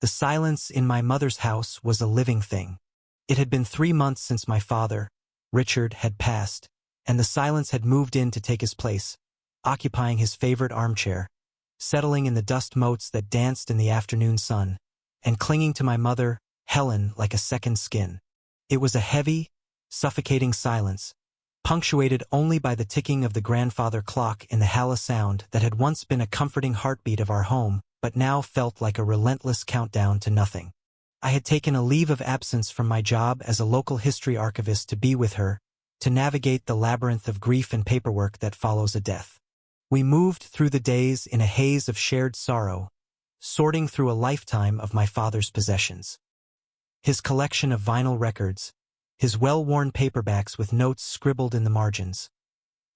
The silence in my mother's house was a living thing. It had been 3 months since my father, Richard, had passed, and the silence had moved in to take his place, occupying his favorite armchair, settling in the dust motes that danced in the afternoon sun, and clinging to my mother, Helen, like a second skin. It was a heavy, suffocating silence, punctuated only by the ticking of the grandfather clock in the Hala Sound that had once been a comforting heartbeat of our home, but now felt like a relentless countdown to nothing. I had taken a leave of absence from my job as a local history archivist to be with her, to navigate the labyrinth of grief and paperwork that follows a death. We moved through the days in a haze of shared sorrow, sorting through a lifetime of my father's possessions. His collection of vinyl records, his well-worn paperbacks with notes scribbled in the margins,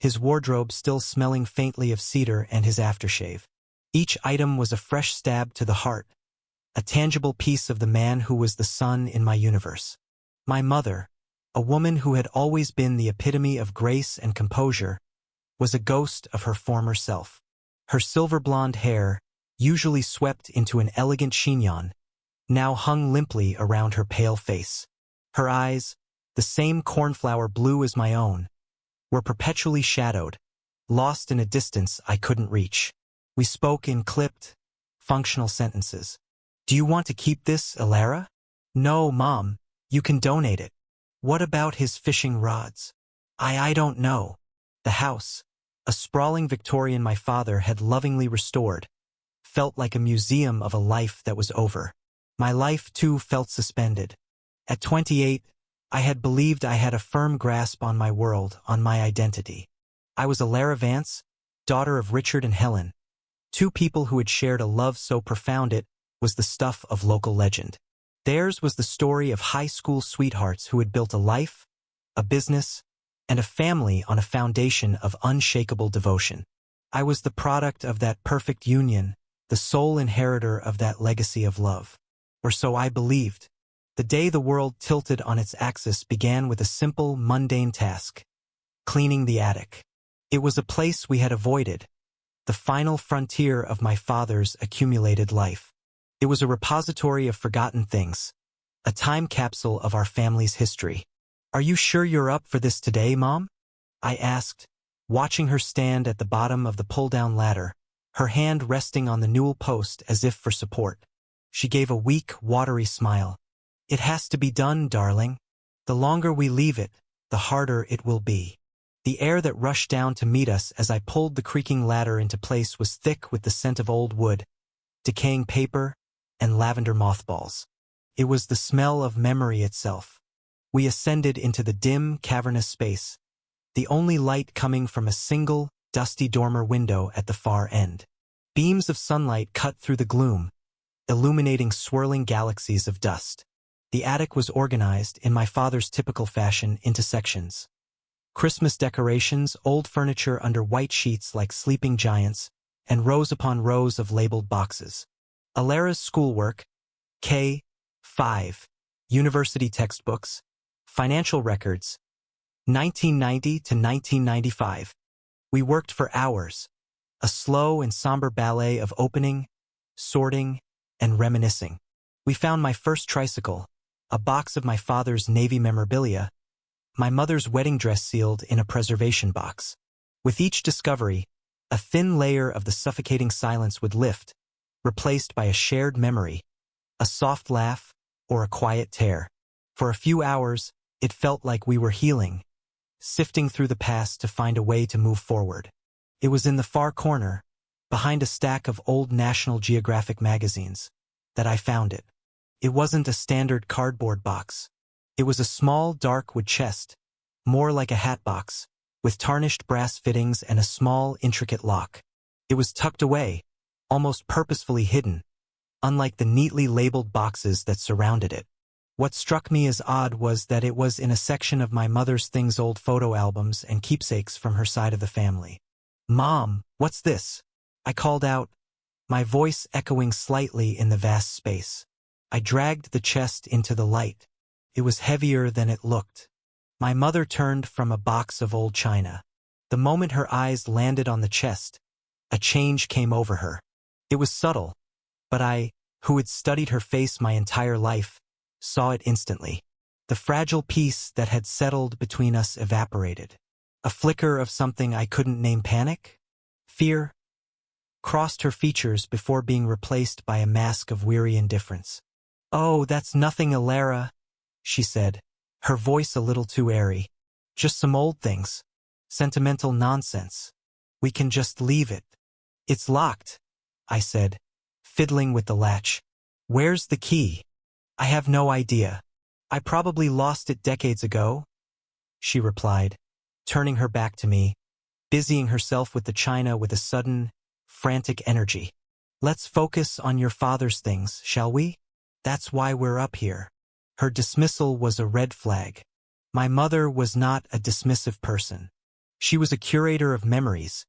his wardrobe still smelling faintly of cedar and his aftershave. Each item was a fresh stab to the heart, a tangible piece of the man who was the sun in my universe. My mother, a woman who had always been the epitome of grace and composure, was a ghost of her former self. Her silver-blonde hair, usually swept into an elegant chignon, now hung limply around her pale face. Her eyes, the same cornflower blue as my own, were perpetually shadowed, lost in a distance I couldn't reach. We spoke in clipped, functional sentences. "Do you want to keep this, Alara?" "No, Mom, you can donate it." "What about his fishing rods?" I don't know." The house, a sprawling Victorian my father had lovingly restored, felt like a museum of a life that was over. My life, too, felt suspended. At 28, I had believed I had a firm grasp on my world, on my identity. I was Alara Vance, daughter of Richard and Helen, two people who had shared a love so profound it was the stuff of local legend. Theirs was the story of high school sweethearts who had built a life, a business, and a family on a foundation of unshakable devotion. I was the product of that perfect union, the sole inheritor of that legacy of love. Or so I believed. The day the world tilted on its axis began with a simple, mundane task: cleaning the attic. It was a place we had avoided, the final frontier of my father's accumulated life. It was a repository of forgotten things, a time capsule of our family's history. "Are you sure you're up for this today, Mom?" I asked, watching her stand at the bottom of the pull-down ladder, her hand resting on the newel post as if for support. She gave a weak, watery smile. "It has to be done, darling. The longer we leave it, the harder it will be." The air that rushed down to meet us as I pulled the creaking ladder into place was thick with the scent of old wood, decaying paper, and lavender mothballs. It was the smell of memory itself. We ascended into the dim, cavernous space, the only light coming from a single, dusty dormer window at the far end. Beams of sunlight cut through the gloom, illuminating swirling galaxies of dust. The attic was organized, in my father's typical fashion, into sections. Christmas decorations, old furniture under white sheets like sleeping giants, and rows upon rows of labeled boxes. Alara's schoolwork, K-5, university textbooks, financial records, 1990 to 1995. We worked for hours, a slow and somber ballet of opening, sorting, and reminiscing. We found my first tricycle, a box of my father's Navy memorabilia, my mother's wedding dress sealed in a preservation box. With each discovery, a thin layer of the suffocating silence would lift, replaced by a shared memory, a soft laugh, or a quiet tear. For a few hours, it felt like we were healing, sifting through the past to find a way to move forward. It was in the far corner, behind a stack of old National Geographic magazines, that I found it. It wasn't a standard cardboard box. It was a small, dark wood chest, more like a hat box, with tarnished brass fittings and a small, intricate lock. It was tucked away, almost purposefully hidden, unlike the neatly labeled boxes that surrounded it. What struck me as odd was that it was in a section of my mother's things, old photo albums and keepsakes from her side of the family. "Mom, what's this?" I called out, my voice echoing slightly in the vast space. I dragged the chest into the light. It was heavier than it looked. My mother turned from a box of old china. The moment her eyes landed on the chest, a change came over her. It was subtle, but I who had studied her face my entire life, saw it instantly. The fragile peace that had settled between us evaporated. A flicker of something I couldn't name. Panic? Fear? Crossed her features before being replaced by a mask of weary indifference. "Oh, that's nothing, Alara," she said, her voice a little too airy. "Just some old things. Sentimental nonsense. We can just leave it." "It's locked," I said, fiddling with the latch. "Where's the key?" "I have no idea. I probably lost it decades ago," she replied, turning her back to me, busying herself with the china with a sudden, frantic energy. "Let's focus on your father's things, shall we? That's why we're up here." Her dismissal was a red flag. My mother was not a dismissive person. She was a curator of memories,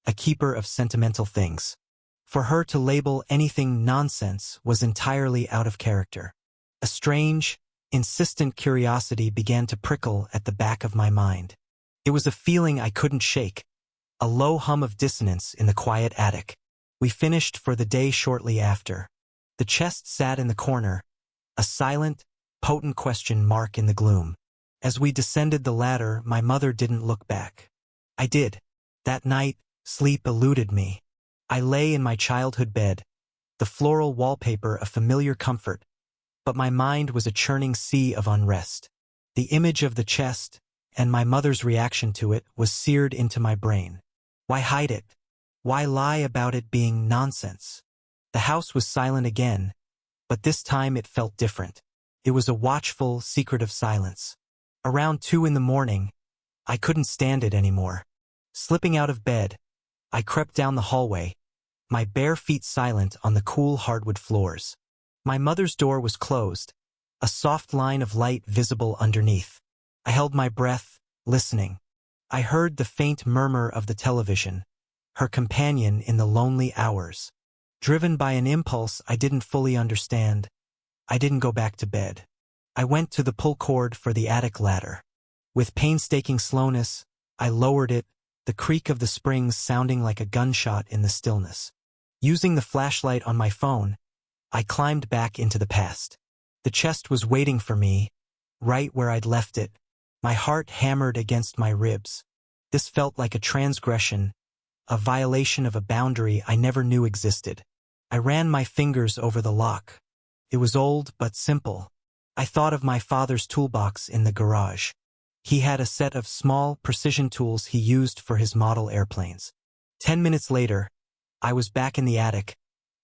a keeper of sentimental things. For her to label anything nonsense was entirely out of character. A strange, insistent curiosity began to prickle at the back of my mind. It was a feeling I couldn't shake, a low hum of dissonance in the quiet attic. We finished for the day shortly after. The chest sat in the corner, a silent, potent question mark in the gloom. As we descended the ladder, my mother didn't look back. I did. That night, sleep eluded me. I lay in my childhood bed, the floral wallpaper a familiar comfort, but my mind was a churning sea of unrest. The image of the chest, and my mother's reaction to it, was seared into my brain. Why hide it? Why lie about it being nonsense? The house was silent again, but this time it felt different. It was a watchful, secretive silence. Around 2 in the morning, I couldn't stand it anymore. Slipping out of bed, I crept down the hallway, my bare feet silent on the cool hardwood floors. My mother's door was closed, a soft line of light visible underneath. I held my breath, listening. I heard the faint murmur of the television, her companion in the lonely hours. Driven by an impulse I didn't fully understand, I didn't go back to bed. I went to the pull cord for the attic ladder. With painstaking slowness, I lowered it, the creak of the springs sounding like a gunshot in the stillness. Using the flashlight on my phone, I climbed back into the past. The chest was waiting for me, right where I'd left it. My heart hammered against my ribs. This felt like a transgression, a violation of a boundary I never knew existed. I ran my fingers over the lock. It was old but simple. I thought of my father's toolbox in the garage. He had a set of small, precision tools he used for his model airplanes. 10 minutes later, I was back in the attic,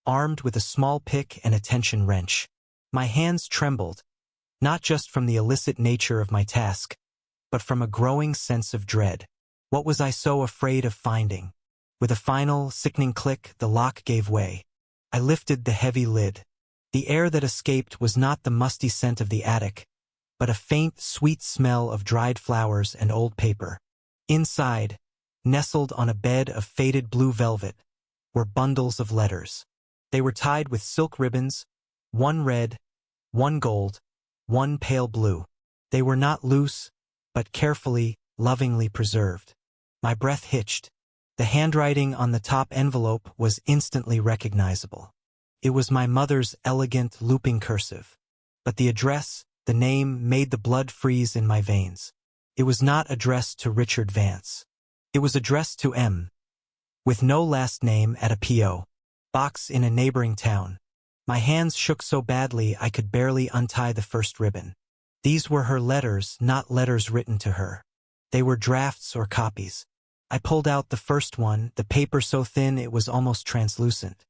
armed with a small pick and a tension wrench. My hands trembled, not just from the illicit nature of my task, but from a growing sense of dread. What was I so afraid of finding? With a final, sickening click, the lock gave way. I lifted the heavy lid. The air that escaped was not the musty scent of the attic, but a faint, sweet smell of dried flowers and old paper. Inside, nestled on a bed of faded blue velvet, were bundles of letters. They were tied with silk ribbons, one red, one gold, one pale blue. They were not loose, but carefully, lovingly preserved. My breath hitched. The handwriting on the top envelope was instantly recognizable. It was my mother's elegant, looping cursive. But the address, the name, made the blood freeze in my veins. It was not addressed to Richard Vance. It was addressed to M, with no last name, at a P.O. box in a neighboring town. My hands shook so badly I could barely untie the first ribbon. These were her letters, not letters written to her. They were drafts or copies. I pulled out the first one, the paper so thin it was almost translucent.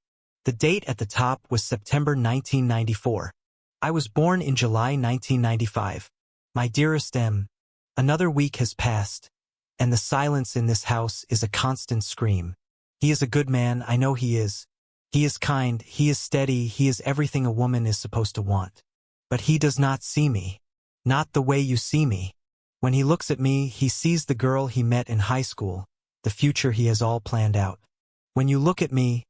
The date at the top was September 1994. I was born in July 1995. My dearest M, another week has passed, and the silence in this house is a constant scream. He is a good man, I know he is. He is kind, he is steady, he is everything a woman is supposed to want. But he does not see me. Not the way you see me. When he looks at me, he sees the girl he met in high school, the future he has all planned out. When you look at me,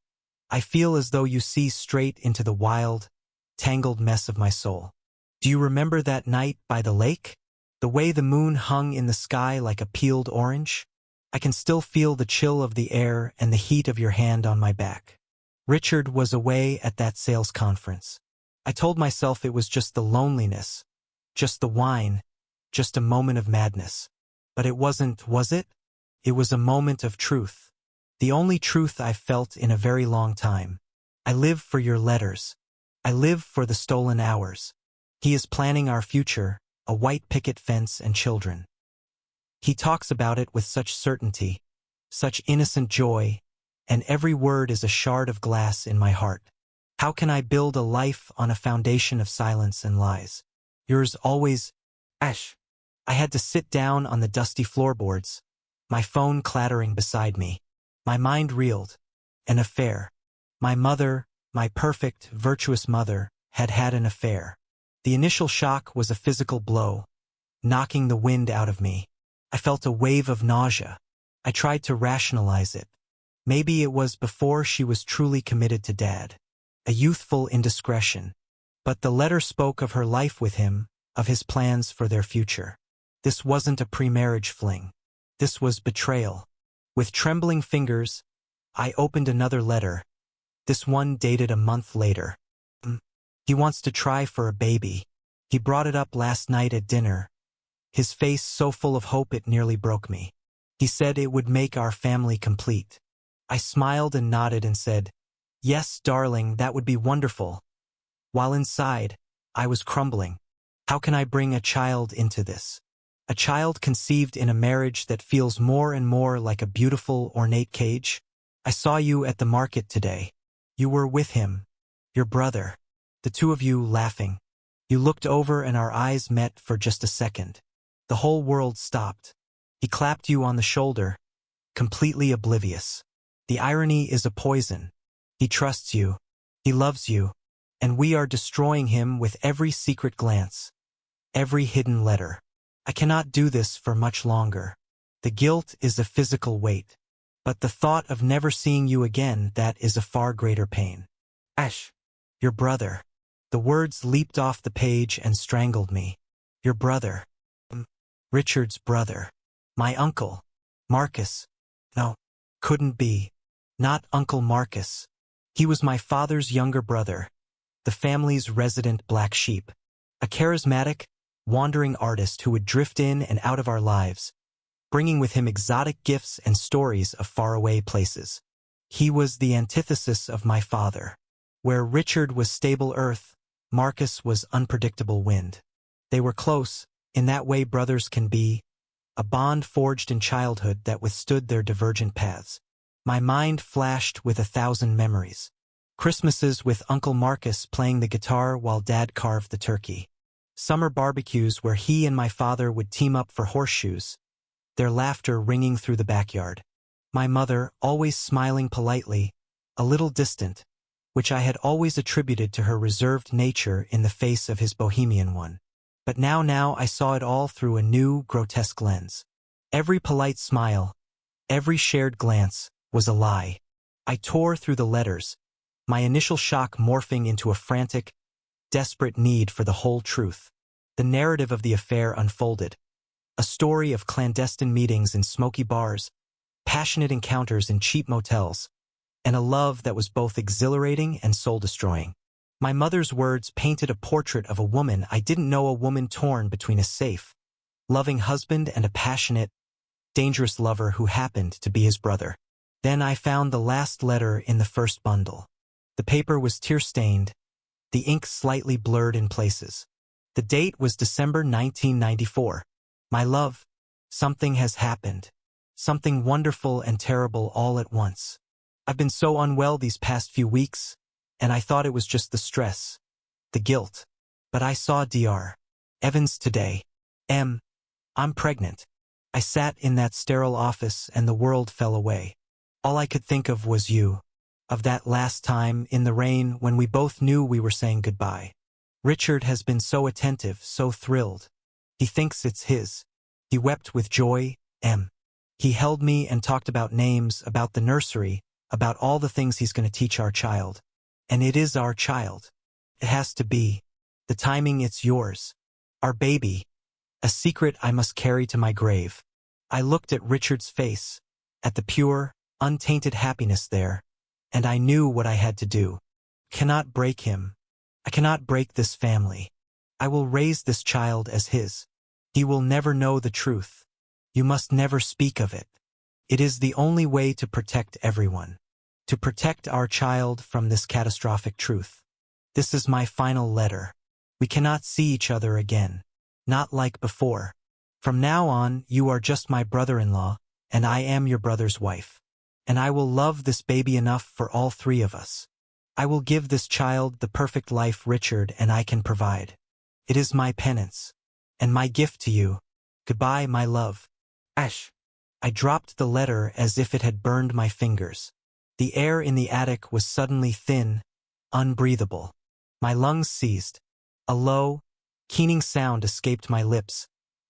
I feel as though you see straight into the wild, tangled mess of my soul. Do you remember that night by the lake? The way the moon hung in the sky like a peeled orange? I can still feel the chill of the air and the heat of your hand on my back. Richard was away at that sales conference. I told myself it was just the loneliness, just the wine, just a moment of madness. But it wasn't, was it? It was a moment of truth. The only truth I've felt in a very long time. I live for your letters. I live for the stolen hours. He is planning our future, a white picket fence and children. He talks about it with such certainty, such innocent joy, and every word is a shard of glass in my heart. How can I build a life on a foundation of silence and lies? Yours always, Ash. I had to sit down on the dusty floorboards, my phone clattering beside me. My mind reeled. An affair. My mother, my perfect, virtuous mother, had had an affair. The initial shock was a physical blow, knocking the wind out of me. I felt a wave of nausea. I tried to rationalize it. Maybe it was before she was truly committed to Dad. A youthful indiscretion. But the letter spoke of her life with him, of his plans for their future. This wasn't a pre-marriage fling. This was betrayal. With trembling fingers, I opened another letter. This one dated a month later. He wants to try for a baby. He brought it up last night at dinner. His face so full of hope it nearly broke me. He said it would make our family complete. I smiled and nodded and said, "Yes, darling, that would be wonderful." While inside, I was crumbling. How can I bring a child into this? A child conceived in a marriage that feels more and more like a beautiful, ornate cage? I saw you at the market today. You were with him, your brother, the two of you laughing. You looked over and our eyes met for just a second. The whole world stopped. He clapped you on the shoulder, completely oblivious. The irony is a poison. He trusts you. He loves you. And we are destroying him with every secret glance, every hidden letter. I cannot do this for much longer. The guilt is a physical weight. But the thought of never seeing you again, that is a far greater pain. Ash, your brother. The words leaped off the page and strangled me. Your brother. Richard's brother. My uncle. Marcus. No, couldn't be. Not Uncle Marcus. He was my father's younger brother, the family's resident black sheep. A charismatic, wandering artist who would drift in and out of our lives, bringing with him exotic gifts and stories of faraway places. He was the antithesis of my father. Where Richard was stable earth, Marcus was unpredictable wind. They were close, in that way brothers can be, a bond forged in childhood that withstood their divergent paths. My mind flashed with 1,000 memories. Christmases with Uncle Marcus playing the guitar while Dad carved the turkey. Summer barbecues where he and my father would team up for horseshoes, their laughter ringing through the backyard. My mother, always smiling politely, a little distant, which I had always attributed to her reserved nature in the face of his bohemian one. But now I saw it all through a new, grotesque lens. Every polite smile, every shared glance, was a lie. I tore through the letters, my initial shock morphing into a frantic, desperate need for the whole truth. The narrative of the affair unfolded. A story of clandestine meetings in smoky bars, passionate encounters in cheap motels, and a love that was both exhilarating and soul-destroying. My mother's words painted a portrait of a woman I didn't know, a woman torn between a safe, loving husband and a passionate, dangerous lover who happened to be his brother. Then I found the last letter in the first bundle. The paper was tear-stained, the ink slightly blurred in places. The date was December 1994. My love, something has happened. Something wonderful and terrible all at once. I've been so unwell these past few weeks, and I thought it was just the stress, the guilt. But I saw Dr. Evans today. I'm pregnant. I sat in that sterile office and the world fell away. All I could think of was you. Of that last time in the rain when we both knew we were saying goodbye. Richard has been so attentive, so thrilled. He thinks it's his. He wept with joy. He held me and talked about names, about the nursery, about all the things he's going to teach our child. And it is our child. It has to be. The timing, it's yours. Our baby. A secret I must carry to my grave. I looked at Richard's face, at the pure, untainted happiness there, and I knew what I had to do. I cannot break him. I cannot break this family. I will raise this child as his. He will never know the truth. You must never speak of it. It is the only way to protect everyone. To protect our child from this catastrophic truth. This is my final letter. We cannot see each other again. Not like before. From now on, you are just my brother-in-law, and I am your brother's wife. And I will love this baby enough for all three of us. I will give this child the perfect life Richard and I can provide. It is my penance. And my gift to you. Goodbye, my love. Ash. I dropped the letter as if it had burned my fingers. The air in the attic was suddenly thin, unbreathable. My lungs seized. A low, keening sound escaped my lips.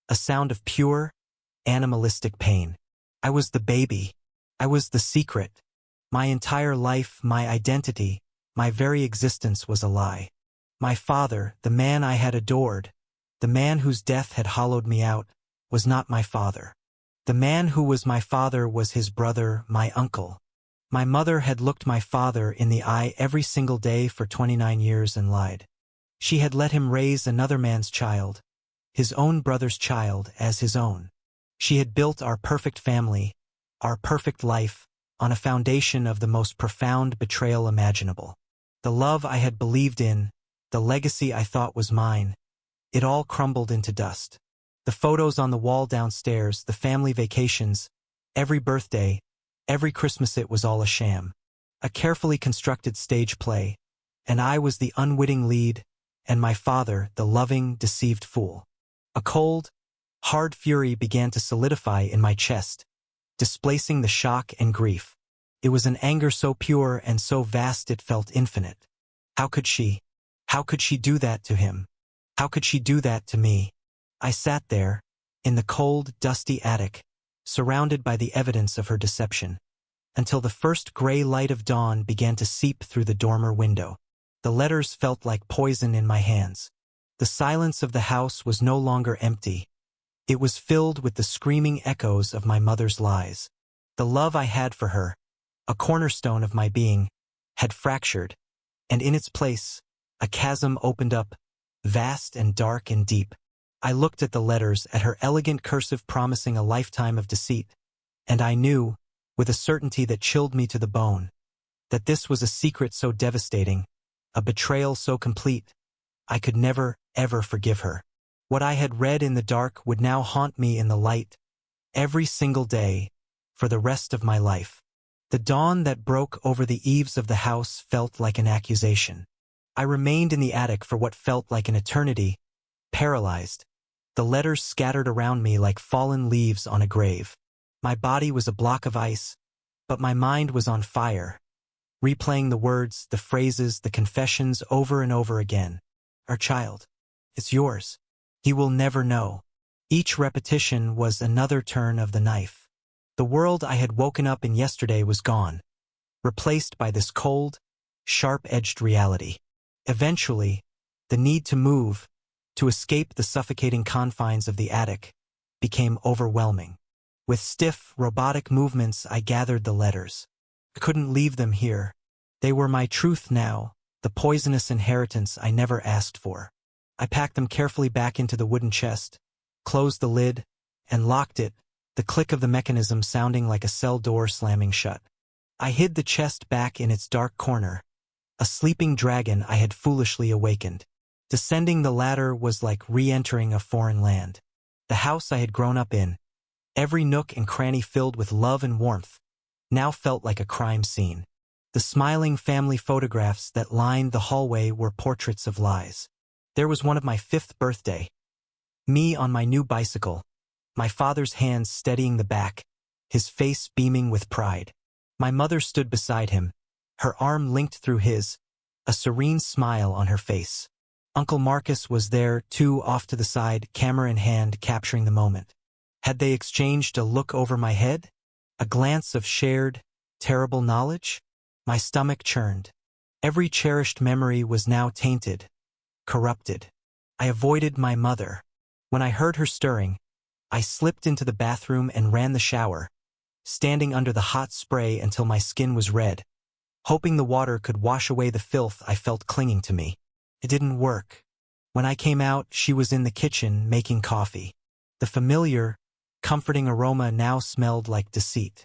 A sound of pure, animalistic pain. I was the baby. I was the secret. My entire life, my identity, my very existence was a lie. My father, the man I had adored, the man whose death had hollowed me out, was not my father. The man who was my father was his brother, my uncle. My mother had looked my father in the eye every single day for 29 years and lied. She had let him raise another man's child, his own brother's child, as his own. She had built our perfect family, our perfect life, on a foundation of the most profound betrayal imaginable. The love I had believed in, the legacy I thought was mine, it all crumbled into dust. The photos on the wall downstairs, the family vacations, every birthday, every Christmas, it was all a sham. A carefully constructed stage play, and I was the unwitting lead, and my father the loving, deceived fool. A cold, hard fury began to solidify in my chest, displacing the shock and grief. It was an anger so pure and so vast it felt infinite. How could she do that to him? How could she do that to me? I sat there, in the cold, dusty attic, surrounded by the evidence of her deception, until the first gray light of dawn began to seep through the dormer window. The letters felt like poison in my hands. The silence of the house was no longer empty. It was filled with the screaming echoes of my mother's lies. The love I had for her, a cornerstone of my being, had fractured, and in its place, a chasm opened up, vast and dark and deep. I looked at the letters, at her elegant cursive promising a lifetime of deceit, and I knew, with a certainty that chilled me to the bone, that this was a secret so devastating, a betrayal so complete, I could never, ever forgive her. What I had read in the dark would now haunt me in the light, every single day, for the rest of my life. The dawn that broke over the eaves of the house felt like an accusation. I remained in the attic for what felt like an eternity, paralyzed. The letters scattered around me like fallen leaves on a grave. My body was a block of ice, but my mind was on fire, replaying the words, the phrases, the confessions over and over again. Our child. It's yours. He will never know. Each repetition was another turn of the knife. The world I had woken up in yesterday was gone, replaced by this cold, sharp-edged reality. Eventually, the need to move, to escape the suffocating confines of the attic, became overwhelming. With stiff, robotic movements, I gathered the letters. I couldn't leave them here. They were my truth now, the poisonous inheritance I never asked for. I packed them carefully back into the wooden chest, closed the lid, and locked it, the click of the mechanism sounding like a cell door slamming shut. I hid the chest back in its dark corner, a sleeping dragon I had foolishly awakened. Descending the ladder was like re-entering a foreign land. The house I had grown up in, every nook and cranny filled with love and warmth, now felt like a crime scene. The smiling family photographs that lined the hallway were portraits of lies. There was one of my 5th birthday. Me on my new bicycle, my father's hands steadying the back, his face beaming with pride. My mother stood beside him, her arm linked through his, a serene smile on her face. Uncle Marcus was there, too, off to the side, camera in hand, capturing the moment. Had they exchanged a look over my head? A glance of shared, terrible knowledge? My stomach churned. Every cherished memory was now tainted, corrupted. I avoided my mother. When I heard her stirring, I slipped into the bathroom and ran the shower, standing under the hot spray until my skin was red. hoping the water could wash away the filth I felt clinging to me. It didn't work. When I came out, she was in the kitchen making coffee. The familiar, comforting aroma now smelled like deceit.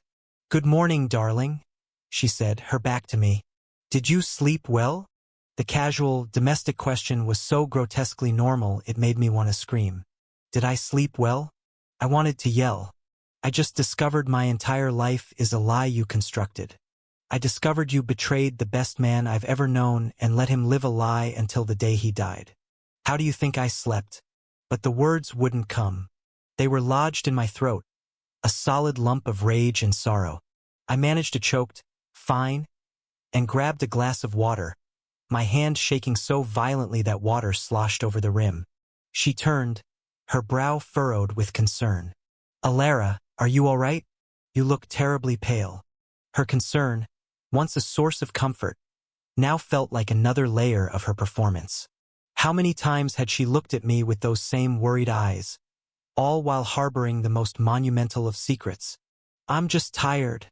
"Good morning, darling," she said, her back to me. "Did you sleep well?" The casual, domestic question was so grotesquely normal it made me want to scream. Did I sleep well? I wanted to yell. "I just discovered my entire life is a lie you constructed. I discovered you betrayed the best man I've ever known and let him live a lie until the day he died. How do you think I slept?" But the words wouldn't come. They were lodged in my throat, a solid lump of rage and sorrow. I managed to choke, "Fine," and grabbed a glass of water, my hand shaking so violently that water sloshed over the rim. She turned, her brow furrowed with concern. "Alara, are you all right? You look terribly pale." Her concern, once a source of comfort, now felt like another layer of her performance. How many times had she looked at me with those same worried eyes, all while harboring the most monumental of secrets? "I'm just tired,"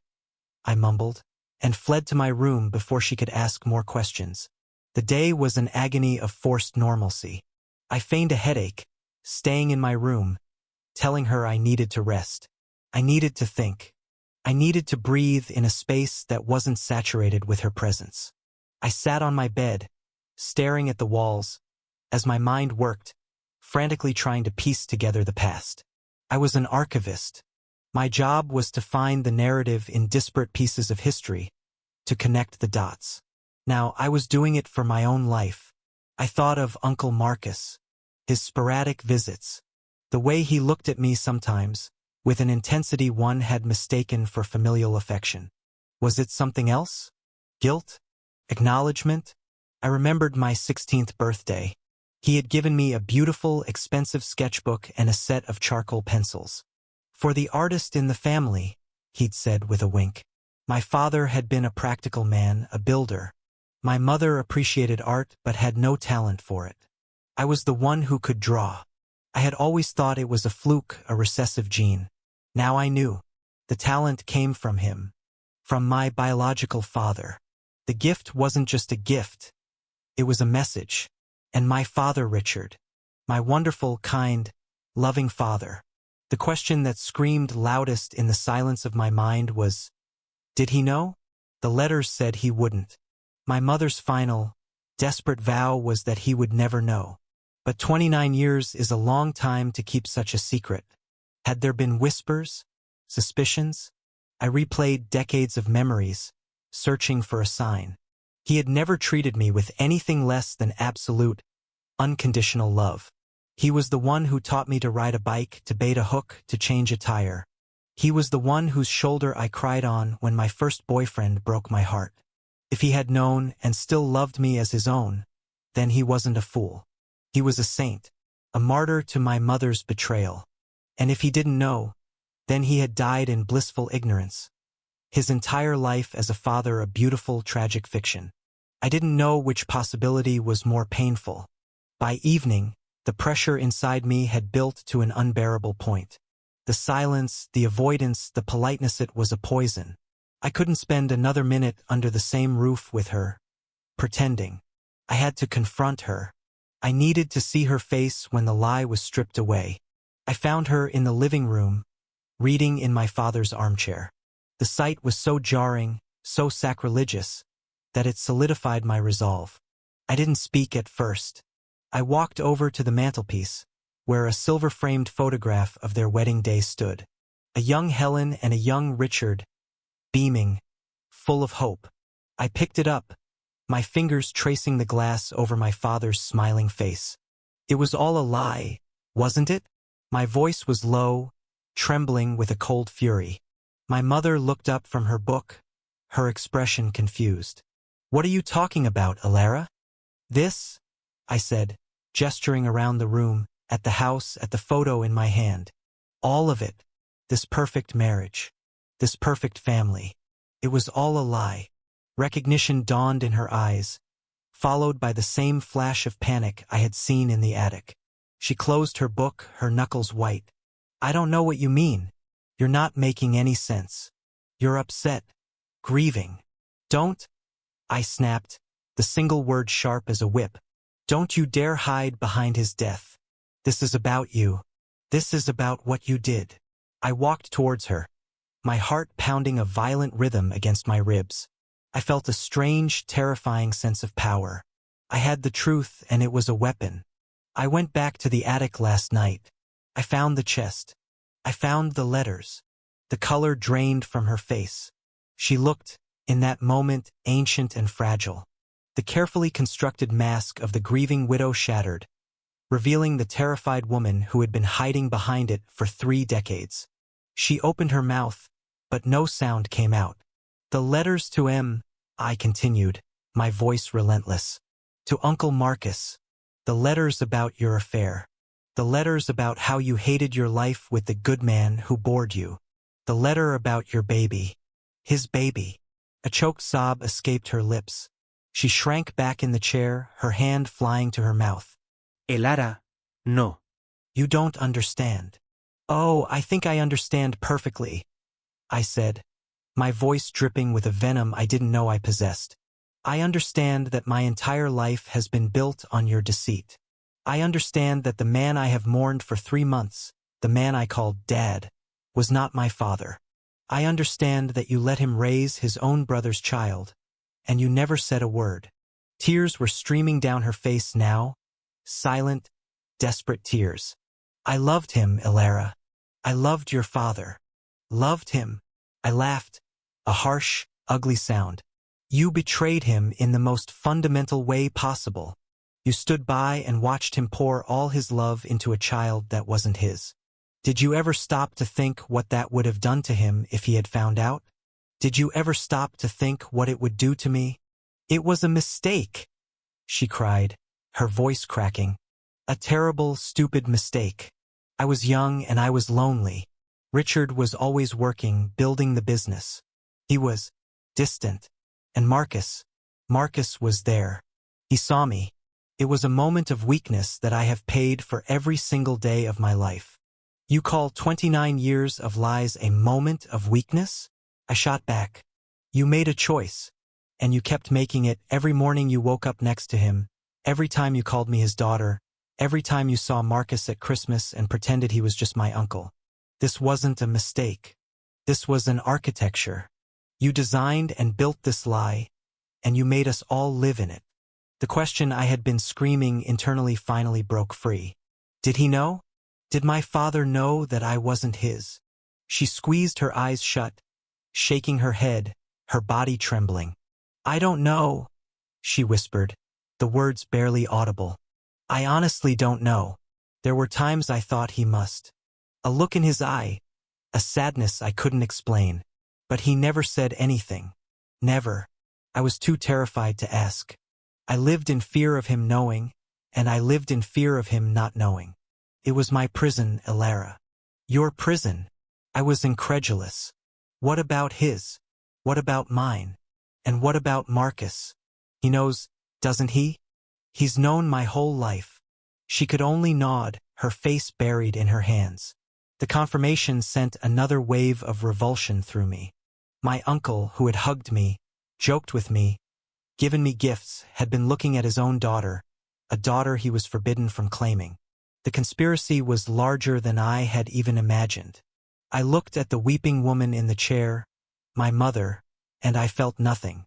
I mumbled, and fled to my room before she could ask more questions. The day was an agony of forced normalcy. I feigned a headache, staying in my room, telling her I needed to rest. I needed to think. I needed to breathe in a space that wasn't saturated with her presence. I sat on my bed, staring at the walls, as my mind worked, frantically trying to piece together the past. I was an archivist. My job was to find the narrative in disparate pieces of history, to connect the dots. Now, I was doing it for my own life. I thought of Uncle Marcus, his sporadic visits, the way he looked at me sometimes, with an intensity one had mistaken for familial affection. Was it something else? Guilt? Acknowledgement? I remembered my 16th birthday. He had given me a beautiful, expensive sketchbook and a set of charcoal pencils. "For the artist in the family," he'd said with a wink. My father had been a practical man, a builder. My mother appreciated art but had no talent for it. I was the one who could draw. I had always thought it was a fluke, a recessive gene. Now I knew. The talent came from him, from my biological father. The gift wasn't just a gift. It was a message. And my father, Richard, my wonderful, kind, loving father. The question that screamed loudest in the silence of my mind was, did he know? The letters said he wouldn't. My mother's final, desperate vow was that he would never know. But 29 years is a long time to keep such a secret. Had there been whispers? Suspicions? I replayed decades of memories, searching for a sign. He had never treated me with anything less than absolute, unconditional love. He was the one who taught me to ride a bike, to bait a hook, to change a tire. He was the one whose shoulder I cried on when my first boyfriend broke my heart. If he had known and still loved me as his own, then he wasn't a fool. He was a saint, a martyr to my mother's betrayal. And if he didn't know, then he had died in blissful ignorance. His entire life as a father a beautiful, tragic fiction. I didn't know which possibility was more painful. By evening, the pressure inside me had built to an unbearable point. The silence, the avoidance, the politeness, it was a poison. I couldn't spend another minute under the same roof with her, pretending. I had to confront her. I needed to see her face when the lie was stripped away. I found her in the living room, reading in my father's armchair. The sight was so jarring, so sacrilegious, that it solidified my resolve. I didn't speak at first. I walked over to the mantelpiece, where a silver-framed photograph of their wedding day stood. A young Helen and a young Richard, beaming, full of hope. I picked it up, my fingers tracing the glass over my father's smiling face. It was all a lie, wasn't it? My voice was low, trembling with a cold fury. My mother looked up from her book, her expression confused. "What are you talking about, Alara?" "This," I said, gesturing around the room, at the house, at the photo in my hand. "All of it. This perfect marriage. This perfect family. It was all a lie." Recognition dawned in her eyes, followed by the same flash of panic I had seen in the attic. She closed her book, her knuckles white. "I don't know what you mean. You're not making any sense. You're upset. Grieving. Don't." I snapped, the single word sharp as a whip. Don't you dare hide behind his death. This is about you. This is about what you did. I walked towards her, my heart pounding a violent rhythm against my ribs. I felt a strange, terrifying sense of power. I had the truth, and it was a weapon. I went back to the attic last night. I found the chest. I found the letters. The color drained from her face. She looked, in that moment, ancient and fragile. The carefully constructed mask of the grieving widow shattered, revealing the terrified woman who had been hiding behind it for 3 decades. She opened her mouth, but no sound came out. The letters to M, I continued, my voice relentless. To Uncle Marcus. The letters about your affair. The letters about how you hated your life with the good man who bored you. The letter about your baby. His baby. A choked sob escaped her lips. She shrank back in the chair, her hand flying to her mouth. Elara, no. You don't understand. Oh, I think I understand perfectly, I said, my voice dripping with a venom I didn't know I possessed. I understand that my entire life has been built on your deceit. I understand that the man I have mourned for 3 months, the man I called Dad, was not my father. I understand that you let him raise his own brother's child, and you never said a word. Tears were streaming down her face now, silent, desperate tears. I loved him, Elara. I loved your father. Loved him. I laughed, a harsh, ugly sound. You betrayed him in the most fundamental way possible. You stood by and watched him pour all his love into a child that wasn't his. Did you ever stop to think what that would have done to him if he had found out? Did you ever stop to think what it would do to me? It was a mistake, she cried, her voice cracking. A terrible, stupid mistake. I was young and I was lonely. Richard was always working, building the business. He was distant. And Marcus was there. He saw me. It was a moment of weakness that I have paid for every single day of my life. You call 29 years of lies a moment of weakness? I shot back. You made a choice, and you kept making it every morning you woke up next to him, every time you called me his daughter, every time you saw Marcus at Christmas and pretended he was just my uncle. This wasn't a mistake. This was an architecture. You designed and built this lie, and you made us all live in it. The question I had been screaming internally finally broke free. Did he know? Did my father know that I wasn't his? She squeezed her eyes shut, shaking her head, her body trembling. I don't know, she whispered, the words barely audible. I honestly don't know. There were times I thought he must. A look in his eye, a sadness I couldn't explain. But he never said anything. Never. I was too terrified to ask. I lived in fear of him knowing, and I lived in fear of him not knowing. It was my prison, Elara. Your prison. I was incredulous. What about his? What about mine? And what about Marcus? He knows, doesn't he? He's known my whole life. She could only nod, her face buried in her hands. The confirmation sent another wave of revulsion through me. My uncle, who had hugged me, joked with me, given me gifts, had been looking at his own daughter, a daughter he was forbidden from claiming. The conspiracy was larger than I had even imagined. I looked at the weeping woman in the chair, my mother, and I felt nothing.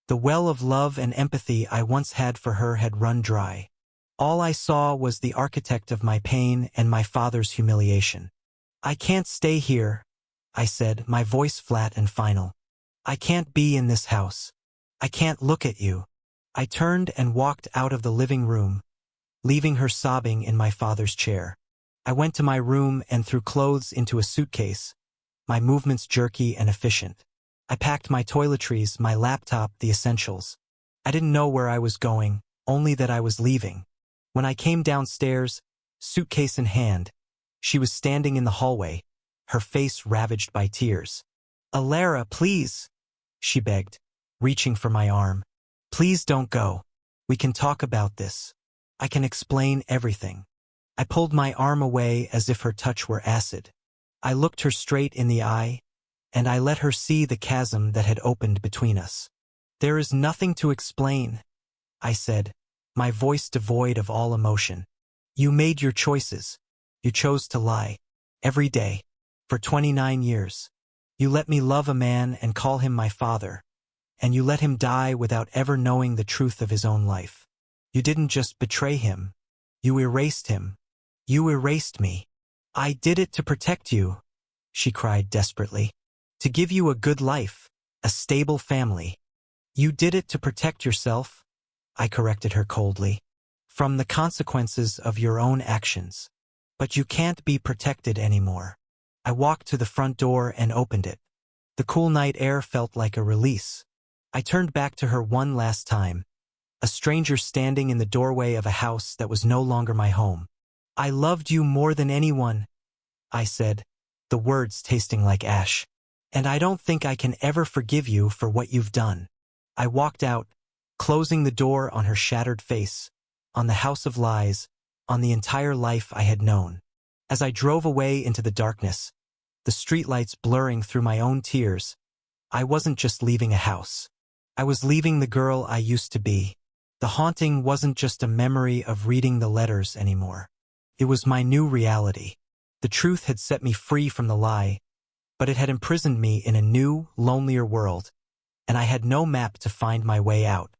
The well of love and empathy I once had for her had run dry. All I saw was the architect of my pain and my father's humiliation. I can't stay here, I said, my voice flat and final. I can't be in this house. I can't look at you. I turned and walked out of the living room, leaving her sobbing in my father's chair. I went to my room and threw clothes into a suitcase, my movements jerky and efficient. I packed my toiletries, my laptop, the essentials. I didn't know where I was going, only that I was leaving. When I came downstairs, suitcase in hand, she was standing in the hallway, her face ravaged by tears. Elara, please, she begged, reaching for my arm. Please don't go. We can talk about this. I can explain everything. I pulled my arm away as if her touch were acid. I looked her straight in the eye, and I let her see the chasm that had opened between us. There is nothing to explain, I said, my voice devoid of all emotion. You made your choices. You chose to lie. Every day. For 29 years. You let me love a man and call him my father. And you let him die without ever knowing the truth of his own life. You didn't just betray him. You erased him. You erased me. I did it to protect you, she cried desperately. To give you a good life, a stable family. You did it to protect yourself, I corrected her coldly, from the consequences of your own actions. But you can't be protected anymore. I walked to the front door and opened it. The cool night air felt like a release. I turned back to her one last time, a stranger standing in the doorway of a house that was no longer my home. I loved you more than anyone, I said, the words tasting like ash. And I don't think I can ever forgive you for what you've done. I walked out, closing the door on her shattered face, on the house of lies, on the entire life I had known. As I drove away into the darkness, the streetlights blurring through my own tears, I wasn't just leaving a house. I was leaving the girl I used to be. The haunting wasn't just a memory of reading the letters anymore. It was my new reality. The truth had set me free from the lie, but it had imprisoned me in a new, lonelier world, and I had no map to find my way out.